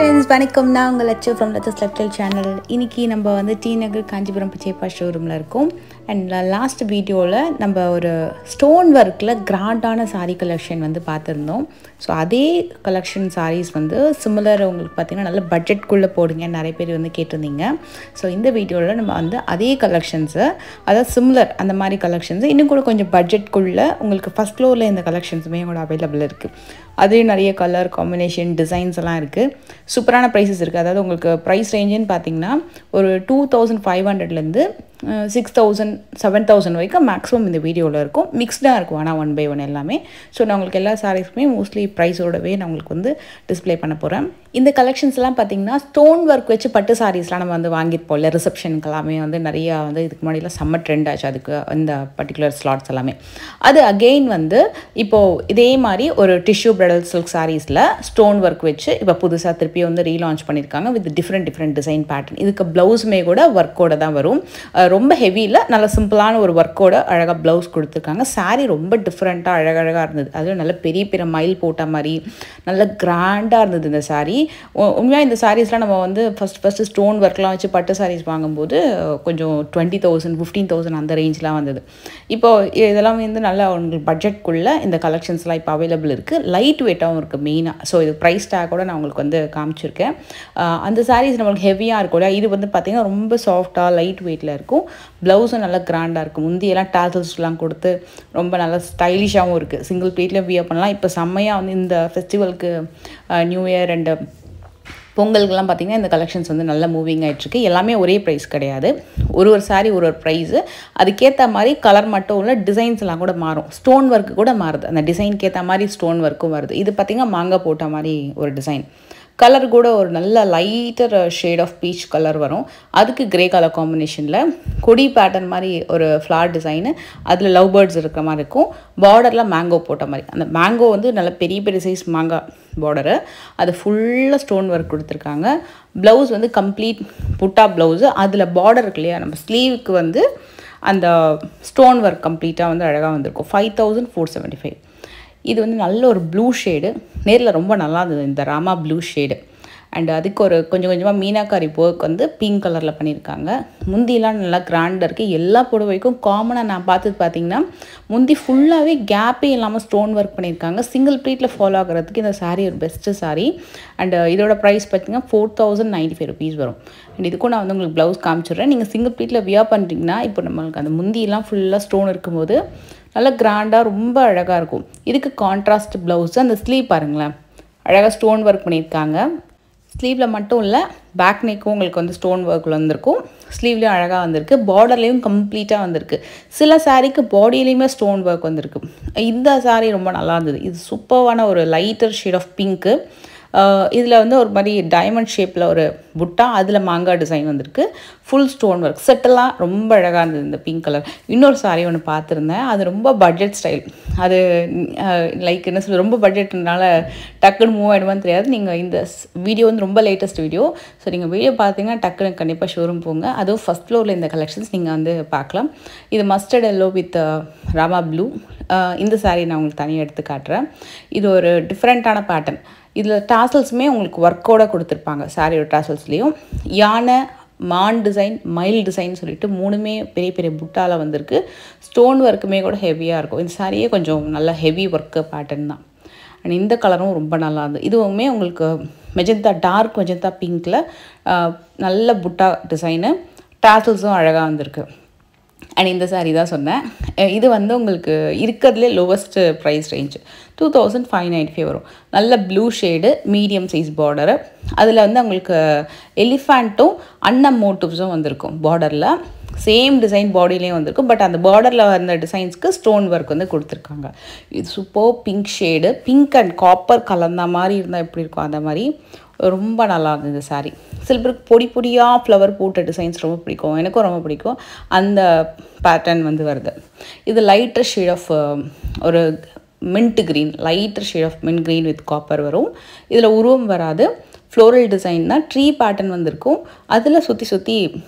friends, வணக்கம். நான் உங்கள் லட்சு ஃப்ரம் லட்சஸ் லெக்டல் சேனல். இன்றைக்கி நம்ம வந்து டி நகர் காஞ்சிபுரம் பிச்சைப்பா ஷோரூமில் இருக்கோம். அண்ட் லாஸ்ட் வீடியோவில் நம்ம ஒரு ஸ்டோன் ஒர்க்கில் கிராண்டான சாரீ கலெக்ஷன் வந்து பார்த்துருந்தோம். ஸோ அதே கலெக்ஷன் சாரீஸ் வந்து சிமிலர் உங்களுக்கு பார்த்திங்கன்னா நல்ல பட்ஜெட்குள்ளே போடுங்க நிறைய பேர் வந்து கேட்டிருந்தீங்க. ஸோ இந்த வீடியோவில் நம்ம வந்து அதே கலெக்ஷன்ஸை, அதாவது சிமிலர் அந்த மாதிரி கலெக்ஷன்ஸு இன்னும் கூட கொஞ்சம் பட்ஜெட்குள்ளே உங்களுக்கு ஃபஸ்ட் ஃப்ளோரில் இந்த கலெக்ஷன்ஸுமே கூட அவைலபிள் இருக்குது. அதுலேயும் நிறைய கலர் காம்பினேஷன் டிசைன்ஸ் எல்லாம் இருக்குது. சூப்பரான ப்ரைஸஸ் இருக்குது. அதாவது உங்களுக்கு ப்ரைஸ் ரேஞ்சுன்னு பார்த்தீங்கன்னா ஒரு 2500லேருந்து 6000 7000 வரைக்கும் மேக்ஸிமம் இந்த வீடியோவில் இருக்கும். மிக்ஸ்டாக இருக்கும், ஆனால் 1 by 1 எல்லாமே. ஸோ நான் உங்களுக்கு எல்லா சாரீஸுமே மோஸ்ட்லி ப்ரைஸோடவே நான் உங்களுக்கு வந்து டிஸ்பிளே பண்ண போகிறேன். இந்த கலெக்ஷன்ஸ்லாம் பார்த்தீங்கன்னா ஸ்டோன் ஒர்க் வச்சு பட்டு சாரீஸ்லாம் நம்ம வந்து வாங்கியிருப்போம் இல்லை, ரிசப்ஷனுக்கு எல்லாமே வந்து நிறையா வந்து இதுக்கு முன்னாடிலாம் செம்ம ட்ரெண்ட் ஆச்சு அதுக்கு இந்த பர்டிகுலர் ஸ்லாட்ஸ் எல்லாமே. அது அகெயின் வந்து இப்போது இதே மாதிரி ஒரு டிஷ்யூ பிரைடல் சில்க் சாரீஸில் ஸ்டோன் ஒர்க் வச்சு இப்போ புதுசாக திருப்பி வந்து ரீலான்ச் பண்ணியிருக்காங்க வித் டிஃப்ரெண்ட் டிசைன் பேட்டர்ன். இதுக்கு ப்ளவுஸுமே கூட ஒர்க்கோட தான் வரும். ரொம்ப ஹெவியில் நல்ல சிம்பிளான ஒரு ஒர்க்கோட அழகாக ப்ளவுஸ் கொடுத்துருக்காங்க. சாரீ ரொம்ப டிஃப்ரெண்ட்டாக அழகழகாக இருந்தது. அதுவும் நல்ல பெரிய பெரிய மயில் போட்ட மாதிரி நல்ல கிராண்டாக இருந்தது இந்த சாரீ. உண்மையாக இந்த சாரீஸ்லாம் நம்ம வந்து ஃபஸ்ட்டு ஸ்டோன் ஒர்க்லாம் வச்சு பட்டு சாரீஸ் வாங்கும்போது கொஞ்சம் 20,000 15,000 அந்த ரேஞ்செலாம் வந்தது. இப்போது இதெல்லாம் வந்து நல்லா உங்களுக்கு பட்ஜெட்குள்ளே இந்த கலெக்ஷன்ஸ்லாம் இப்போ அவைலபிள் இருக்குது. லைட் வெயிட்டாகவும் இருக்குது மெயினாக. ஸோ இது ப்ரைஸ் டேக்கோட நான் உங்களுக்கு வந்து காமிச்சிருக்கேன். அந்த சாரீஸ் நம்மளுக்கு ஹெவியாக இருக்கும். இது வந்து பார்த்திங்கன்னா ரொம்ப சாஃப்டாக லைட் வெயிட்டில் இருக்கும். ப்ளவுஸும் நல்லா கிராண்டாக இருக்கும். முந்தியெல்லாம் டாசல்ஸ்லாம் கொடுத்து ரொம்ப நல்லா ஸ்டைலிஷாகவும் இருக்குது. சிங்கிள் ப்ளீட்லேயும் வியர் பண்ணலாம். இப்போ செம்மையாக வந்து இந்த ஃபெஸ்டிவலுக்கு நியூ இயர் அண்ட் பொங்கலுக்கெல்லாம் பார்த்திங்கன்னா இந்த கலெக்ஷன்ஸ் வந்து நல்லா மூவிங் ஆகிட்டுருக்கு. எல்லாமே ஒரே ப்ரைஸ் கிடையாது. ஒரு சாரீ ஒரு ப்ரைஸு. அதுக்கேற்ற மாதிரி கலர் மட்டும் இல்லை, டிசைன்ஸ் எல்லாம் கூட மாறும். ஸ்டோன் ஒர்க்கு கூட மாறுது. அந்த டிசைனுக்கு ஏற்ற மாதிரி ஸ்டோன் ஒர்க்கும் வருது. இது பார்த்திங்கன்னா மாங்காய் போட்ட மாதிரி ஒரு டிசைன். கலர் கூட ஒரு நல்ல lighter shade of peach colour வரும். அதுக்கு கிரே கலர் காம்பினேஷனில் கொடி பேட்டர்ன் மாதிரி ஒரு ஃப்ளார் டிசைனு, அதில் லவ் பேர்ட்ஸ் இருக்கிற மாதிரி இருக்கும். பார்டரில் மேங்கோ போட்ட மாதிரி. அந்த மேங்கோ வந்து நல்ல பெரிய பெரிய சைஸ் மாங்காய் பார்டரு. அது ஃபுல்லாக ஸ்டோன் ஒர்க் கொடுத்துருக்காங்க. ப்ளவுஸ் வந்து கம்ப்ளீட் புட்டா ப்ளவுஸு. அதில் பார்டர் இருக்கு இல்லையா, நம்ம ஸ்லீவுக்கு வந்து அந்த ஸ்டோன் ஒர்க் கம்ப்ளீட்டாக வந்து அழகாக வந்திருக்கும். 5475. இது வந்து நல்ல ஒரு ப்ளூ ஷேடு. நேரில் ரொம்ப நல்லா இருந்தது இந்த ராமா ப்ளூ ஷேடு. அண்ட் அதுக்கு ஒரு கொஞ்சம் கொஞ்சமாக மீனாக்காரி ஒர்க் வந்து பிங்க் கலரில் பண்ணியிருக்காங்க. முந்திலாம் நல்லா கிராண்டாக இருக்குது. எல்லா புடவைக்கும் காமனாக நான் பார்த்தது பார்த்திங்கன்னா முந்தி ஃபுல்லாகவே கேப்பே இல்லாமல் ஸ்டோன் ஒர்க் பண்ணியிருக்காங்க. சிங்கிள் ப்ளீட்டில் ஃபாலோ ஆகிறதுக்கு இந்த சாரீ ஒரு பெஸ்ட்டு சாரீ. அண்ட் இதோட ப்ரைஸ் பார்த்திங்கன்னா 4095 rupees வரும். அண்ட் இதுக்கும் நான் வந்து உங்களுக்கு ப்ளவுஸ் காமிச்சிடுறேன். நீங்கள் சிங்கிள் ப்ளீட்டில் வியர் பண்ணுறீங்கன்னா இப்போ நம்மளுக்கு அந்த முந்தியெல்லாம் ஃபுல்லாக ஸ்டோன் இருக்கும்போது நல்லா கிராண்டாக ரொம்ப அழகாக இருக்கும். இதுக்கு கான்ட்ராஸ்ட் ப்ளவுஸு. அந்த ஸ்லீவ் பாருங்களேன், அழகாக ஸ்டோன் ஒர்க் பண்ணியிருக்காங்க. ஸ்லீவில் மட்டும் இல்லை, பேக் நெக்கும் உங்களுக்கு வந்து ஸ்டோன் ஒர்க்கில் வந்திருக்கும். ஸ்லீவ்லேயும் அழகாக வந்திருக்கு. பார்டர்லேயும் கம்ப்ளீட்டாக வந்திருக்கு. சில சாரீக்கு பாடியிலையுமே ஸ்டோன் ஒர்க் வந்திருக்கு. இந்த சாரீ ரொம்ப நல்லா இருந்தது. இது சூப்பரான ஒரு லைட்டர் ஷேட் ஆஃப் பிங்க்கு. இதில் வந்து ஒரு மாதிரி டைமண்ட் ஷேப்பில் ஒரு புட்டா, அதில் மாங்காய் டிசைன் வந்திருக்கு. ஃபுல் ஸ்டோன் ஒர்க் செட்டெல்லாம் ரொம்ப அழகாக இருந்தது இந்த பிங்க் கலர். இன்னொரு சாரீ ஒன்று பார்த்துருந்தேன். அது ரொம்ப பட்ஜெட் ஸ்டைல். அது லைக் என்ன சொல்ல, ரொம்ப பட்ஜெட்னால டக்குன்னு மூவ் ஆகிடுமான்னு தெரியாது. நீங்கள் இந்த வீடியோ வந்து ரொம்ப லேட்டஸ்ட் வீடியோ. ஸோ நீங்கள் வீடியோ பார்த்தீங்கன்னா டக்குன்னு கண்டிப்பாக ஷோரூம் போங்க. அதுவும் ஃபஸ்ட் ஃப்ளோரில் இந்த கலெக்ஷன்ஸ் நீங்கள் வந்து பார்க்கலாம். இது mustard yellow with Rama blue. இந்த சாரீ நான் உங்களுக்கு தனியாக எடுத்து காட்டுறேன். இது ஒரு டிஃப்ரெண்ட்டான பேட்டர்ன். இதில் டாசல்ஸுமே உங்களுக்கு ஒர்க்கோடு கொடுத்துருப்பாங்க. சாரியோட டாசல்ஸ்லேயும் யானை, மான் டிசைன், மயில் டிசைன் சொல்லிட்டு மூணுமே பெரிய பெரிய புட்டாவில் வந்திருக்கு. ஸ்டோன் ஒர்க்குமே கூட ஹெவியாக இருக்கும். இந்த சாரியே கொஞ்சம் நல்ல ஹெவி ஒர்க்கு பேட்டர்ன் தான். அண்ட் இந்த கலரும் ரொம்ப நல்லா இருந்தது. இதுவுமே உங்களுக்கு மெஜந்தா, டார்க் மெஜந்தா பிங்க்கில் நல்ல புட்டா டிசைனு, டாசல்ஸும் அழகாக வந்திருக்கு. அண்ட் இந்த சாரீ தான் சொன்னேன். இது வந்து உங்களுக்கு இருக்கிறதுலே லோவஸ்ட்டு ப்ரைஸ் ரேஞ்சு 2595 வரும். நல்ல blue shade, medium size border. அதில் வந்து உங்களுக்கு எலிஃபேண்ட்டும் அன்னம் மோட்டிவ்ஸும் வந்திருக்கும் பார்டரில். சேம் டிசைன் பாடியிலையும் வந்திருக்கும். பட் அந்த பார்டரில் வந்த டிசைன்ஸ்க்கு ஸ்டோன் ஒர்க் வந்து கொடுத்துருக்காங்க. இது super pink shade. Pink and copper கலந்த மாதிரி இருந்தால் எப்படி இருக்கும் அந்த மாதிரி ரொம்ப நல்லா இருந்தது இந்த சாரீ. சில பேருக்கு பொடி பொடியாக ஃப்ளவர் போட்ட டிசைன்ஸ் ரொம்ப பிடிக்கும். எனக்கும் ரொம்ப பிடிக்கும். அந்த பேட்டர்ன் வந்து வருது. இது லைட்டர் ஷேட் ஆஃப் ஒரு mint green, lighter shade of mint green with copper வரும். இதில் உருவம் வராது. ஃப்ளோரல் டிசைன் தான், ட்ரீ பேட்டர்ன் வந்திருக்கும். அதில் சுற்றி சுற்றி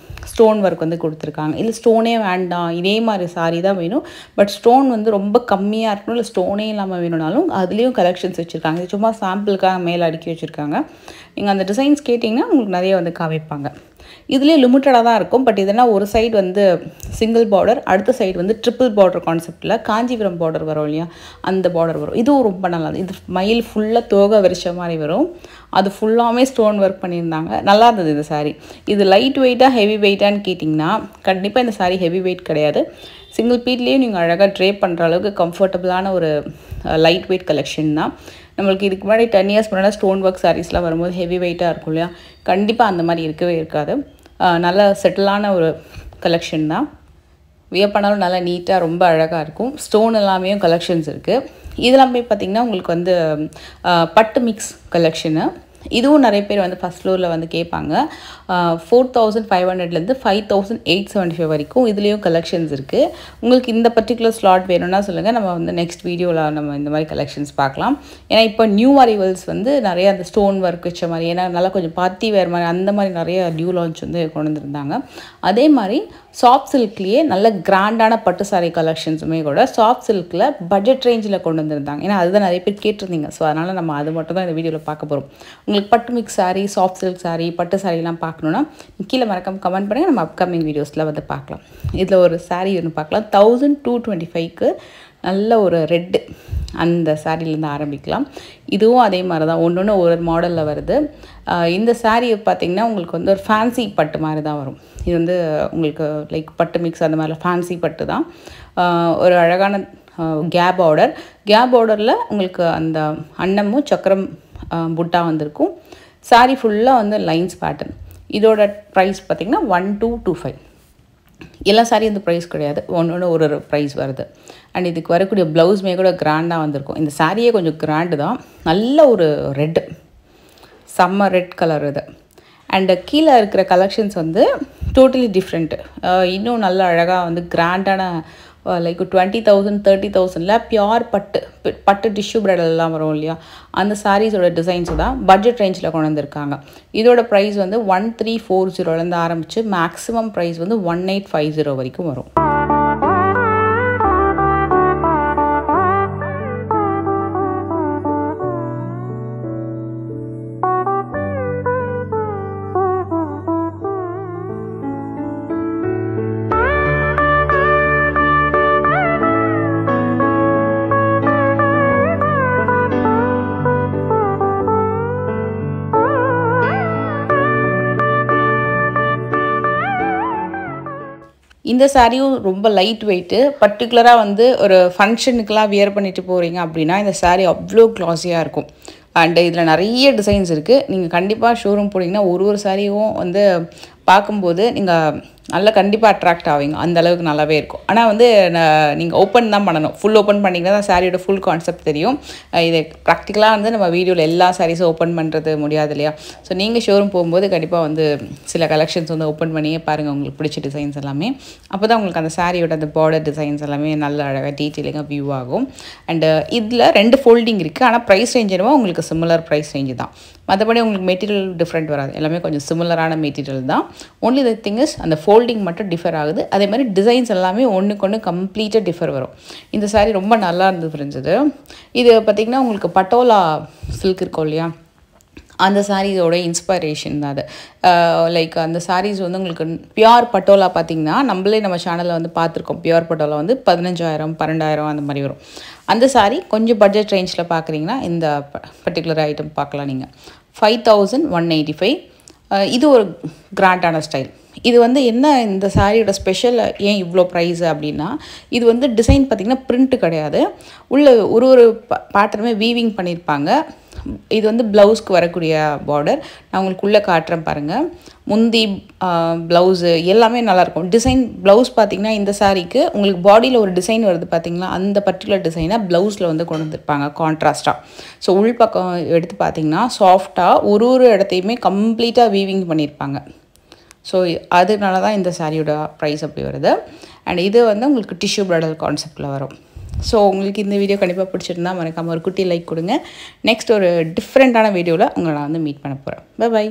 ஸ்டோன் ஒர்க் வந்து கொடுத்துருக்காங்க. இல்லை ஸ்டோனே வேண்டாம், இதே மாதிரி சாரீ தான் வேணும், பட் ஸ்டோன் வந்து ரொம்ப கம்மியாக இருக்கணும், இல்லை ஸ்டோனே இல்லாமல் வேணும்னாலும் அதுலேயும் கலெக்ஷன்ஸ் வச்சுருக்காங்க. இது சும்மா சாம்பிளுக்காக மேலே அடுக்கி வச்சுருக்காங்க. நீங்கள் அந்த டிசைன்ஸ் கேட்டிங்கன்னா உங்களுக்கு நிறைய வந்து காமிப்பாங்க. இதுலேயே லிமிட்டடாக தான் இருக்கும். பட் இதெல்லாம் ஒரு சைடு வந்து சிங்கிள் பார்டர், அடுத்த சைடு வந்து ட்ரிபிள் பார்டர் கான்செப்டில் காஞ்சிபுரம் பார்டர் வரும் இல்லையா, அந்த பார்டர் வரும். இதுவும் ரொம்ப நல்லா, இது மயில் ஃபுல்லாக தோகை விரிச்ச மாதிரி வரும். அது ஃபுல்லாமே ஸ்டோன் ஒர்க் பண்ணியிருந்தாங்க. நல்லா இருந்தது இந்த சாரீ. இது லைட் வெயிட்டாக ஹெவி வெயிட்டான்னு கேட்டிங்கன்னா கண்டிப்பாக இந்த சாரீ ஹெவி வெயிட் கிடையாது. சிங்கிள் பீட்லேயும் நீங்கள் அழகாக ட்ரேப் பண்ணுற அளவுக்கு கம்ஃபர்டபுளான ஒரு லைட் வெயிட் கலெக்ஷன் தான். நம்மளுக்கு இதுக்கு முன்னாடி 10 இயர்ஸ் முன்னாடி ஸ்டோன் ஒர்க் சாரீஸ்லாம் வரும்போது ஹெவி வெயிட்டாக இருக்கும் இல்லையா, கண்டிப்பாக அந்த மாதிரி இருக்கவே இருக்காது. நல்ல செட்டிலான ஒரு கலெக்ஷன் தான். வியர் பண்ணாலும் நல்லா நீட்டாக ரொம்ப அழகாக இருக்கும். ஸ்டோன் எல்லாமே கலெக்ஷன்ஸ் இருக்குது. இதெல்லாமே பார்த்திங்கன்னா உங்களுக்கு வந்து பட்டு மிக்ஸ் கலெக்ஷனு. இதுவும் நிறைய பேர் வந்து ஃபஸ்ட் ஃப்ளோரில் வந்து கேட்பாங்க. 4500லேருந்து 5875 வரைக்கும் இதுலேயும் கலெக்ஷன்ஸ் இருக்குது. உங்களுக்கு இந்த பர்டிகுலர் ஸ்லாட் வேணும்னா சொல்லுங்கள், நம்ம வந்து நெக்ஸ்ட் வீடியோவில் நம்ம இந்த மாதிரி கலெக்ஷன்ஸ் பார்க்கலாம். ஏன்னா இப்போ நியூ அரைவல்ஸ் வந்து நிறைய அந்த ஸ்டோன் ஒர்க் வச்ச மாதிரி, ஏன்னா நல்லா கொஞ்சம் பார்ட்டி வேர் மாதிரி அந்த மாதிரி நிறைய நியூ லான்ச் வந்து கொண்டு வந்திருந்தாங்க. அதே மாதிரி சாஃப்ட் சில்க்லேயே நல்ல கிராண்டான பட்டு சாரீ கலெக்ஷன்ஸுமே கூட சாஃப்ட் சில்கில் பட்ஜெட் ரேஞ்சில் கொண்டு வந்திருந்தாங்க. ஏன்னா அதுதான் நிறைய பேர் கேட்டிருந்தீங்க. ஸோ அதனால் நம்ம அது மட்டும் தான் இந்த வீடியோவில் பார்க்க போகிறோம். உங்களுக்கு பட்டு mix sari, soft silk sari, பட்டு சாரீலாம் பார்க்கணுன்னா கீழே மறக்காம கமெண்ட் பண்ணுங்கள், நம்ம அப்கமிங் வீடியோஸில் வந்து பார்க்கலாம். இதில் ஒரு சாரீ ஒன்று பார்க்கலாம். 1225க்கு நல்ல ஒரு ரெட்டு, அந்த சாரீலேருந்து ஆரம்பிக்கலாம். இதுவும் அதே மாதிரி தான், ஒன்று ஒரு மாடலில் வருது. இந்த சாரீ பார்த்திங்கன்னா உங்களுக்கு வந்து ஒரு ஃபேன்சி பட்டு மாதிரி தான் வரும். இது வந்து உங்களுக்கு லைக் பட்டு மிக்ஸ் அந்த மாதிரிலாம் ஃபேன்சி பட்டு தான். ஒரு அழகான கேப் பார்டரில் உங்களுக்கு அந்த அன்னமும் சக்கரம் புட்டா வந்திருக்கும். சாரீ ஃபுல்லாக வந்து லைன்ஸ் பேட்டர்ன். இதோட ப்ரைஸ் பார்த்திங்கன்னா 1225. எல்லா சாரீ இந்த ப்ரைஸ் கிடையாது, ஒன்று ஒரு ப்ரைஸ் வருது. அண்ட் இதுக்கு வரக்கூடிய ப்ளவுஸுமே கூட கிராண்டாக வந்திருக்கும். இந்த சாரியே கொஞ்சம் கிராண்டு தான். நல்ல ஒரு ரெட்டு, செம்ம ரெட் கலர் இது. அண்டு கீழே இருக்கிற கலெக்ஷன்ஸ் வந்து டோட்டலி டிஃப்ரெண்ட்டு. இன்னும் நல்ல அழகாக வந்து கிராண்டான லைக் 20,000 30,000ல் பியோர் பட்டு டிஷ்யூ பிரைடல்லாம் வரும் இல்லையா, அந்த சாரீஸோட டிசைன்ஸ் தான் பட்ஜெட் ரேஞ்சில் கொண்டு வந்திருக்காங்க. இதோட ப்ரைஸ் வந்து 1340லேருந்து ஆரம்பித்து மேக்ஸிமம் ப்ரைஸ் வந்து 1850 வரைக்கும் வரும். இந்த சாரியும் ரொம்ப லைட் வெயிட்டு. பர்டிகுலராக வந்து ஒரு ஃபங்க்ஷனுக்கெலாம் வியர் பண்ணிட்டு போகிறீங்க அப்படின்னா இந்த சாரீ அவ்வளோ க்ளாஸியாக இருக்கும். அண்டு இதில் நிறைய டிசைன்ஸ் இருக்குது. நீங்கள் கண்டிப்பாக ஷோரூம் போனீங்கன்னா ஒரு சாரியும் வந்து பார்க்கும்போது நீங்கள் நல்லா கண்டிப்பாக அட்ராக்ட் ஆவீங்க. அந்த அளவுக்கு நல்லாவே இருக்கும். ஆனால் வந்து நீங்கள் ஓப்பன் தான் பண்ணணும். ஃபுல் ஓப்பன் பண்ணிங்கன்னா தான் சாரியோட ஃபுல் கான்செப்ட் தெரியும். இது ப்ராக்டிக்கலாக வந்து நம்ம வீடியோவில் எல்லா சாரீஸும் ஓப்பன் பண்ணுறது முடியாது இல்லையா. ஸோ நீங்கள் ஷோரூம் போகும்போது கண்டிப்பாக வந்து சில கலெக்ஷன்ஸ் வந்து ஓப்பன் பண்ணியே பாருங்கள், உங்களுக்கு பிடிச்ச டிசைன்ஸ் எல்லாமே. அப்போ தான் உங்களுக்கு அந்த சாரியோட அந்த பார்டர் டிசைன்ஸ் எல்லாமே நல்ல அழகாக டீட்டெயிலிங்காக வியூ ஆகும். அண்டு இதில் 2 ஃபோல்டிங் இருக்குது. ஆனால் ப்ரைஸ் ரேஞ்ச் என்னவோ உங்களுக்கு சிமிலர் ப்ரைஸ் ரேஞ்சு தான். மற்றபடி உங்களுக்கு மெட்டீரியல் டிஃப்ரெண்ட் வராது, எல்லாமே கொஞ்சம் சிமிலரான மெட்டீரியல் தான். ஒன்லி த திங் இஸ் அந்த ஃபோல்டிங் மட்டும் டிஃபர் ஆகுது. அதே மாதிரி டிசைன்ஸ் எல்லாமே ஒன்றுக்கு ஒன்று கம்ப்ளீட்டாக டிஃபர் வரும். இந்த சாரீ ரொம்ப நல்லா இருந்தது. இது பார்த்திங்கன்னா உங்களுக்கு பட்டோலா சில்க் இருக்கும் இல்லையா, அந்த சாரீஸோட இன்ஸ்பைரேஷன் தான் அது. லைக் அந்த சாரீஸ் வந்து உங்களுக்கு பியோர் பட்டோலா பார்த்திங்கன்னா நம்மளே நம்ம சேனலில் வந்து பார்த்துருக்கோம். பியோர் பட்டோலா வந்து 15,000 12,000 அந்த மாதிரி வரும். அந்த சாரீ கொஞ்சம் பட்ஜெட் ரேஞ்சில் பார்க்குறீங்கன்னா இந்த பர்டிகுலர் ஐட்டம் பார்க்கலாம் நீங்கள். 5185. இது ஒரு கிராண்டான ஸ்டைல். இது வந்து என்ன, இந்த சாரியோட ஸ்பெஷல் ஏன் இவ்வளோ ப்ரைஸ் அப்படின்னா, இது வந்து டிசைன் பார்த்திங்கன்னா பிரிண்ட்டு கிடையாது, உள்ள ஒரு பேட்டர்னுமே வீவிங் பண்ணியிருப்பாங்க. இது வந்து ப்ளவுஸ்க்கு வரக்கூடிய பார்டர் நான் உங்களுக்கு உள்ளே காட்டுறேன் பாருங்கள். முந்தி ப்ளவுஸு எல்லாமே நல்லாயிருக்கும். டிசைன் ப்ளவுஸ் பார்த்திங்கன்னா இந்த சாரீக்கு உங்களுக்கு பாடியில் ஒரு டிசைன் வருது பார்த்திங்களா, அந்த பர்டிகுலர் டிசைனை ப்ளவுஸில் வந்து கொண்டு வந்திருப்பாங்க கான்ட்ராஸ்ட்டாக. ஸோ உள் பக்கம் எடுத்து பார்த்திங்கன்னா சாஃப்டாக ஒரு இடத்தையுமே கம்ப்ளீட்டாக வீவிங் பண்ணியிருப்பாங்க. ஸோ அதனால தான் இந்த சாரியோட ப்ரைஸ் அப்படி வருது. அண்ட் இது வந்து உங்களுக்கு டிஷ்யூ பிரைடல் கான்செப்டில் வரும். ஸோ உங்களுக்கு இந்த வீடியோ கண்டிப்பாக பிடிச்சிருந்தா மறக்காமல் ஒரு குட்டி லைக் கொடுங்க. நெக்ஸ்ட் ஒரு டிஃப்ரெண்ட்டான வீடியோவில் உங்களை நான் வந்து மீட் பண்ண போகிறேன். பை.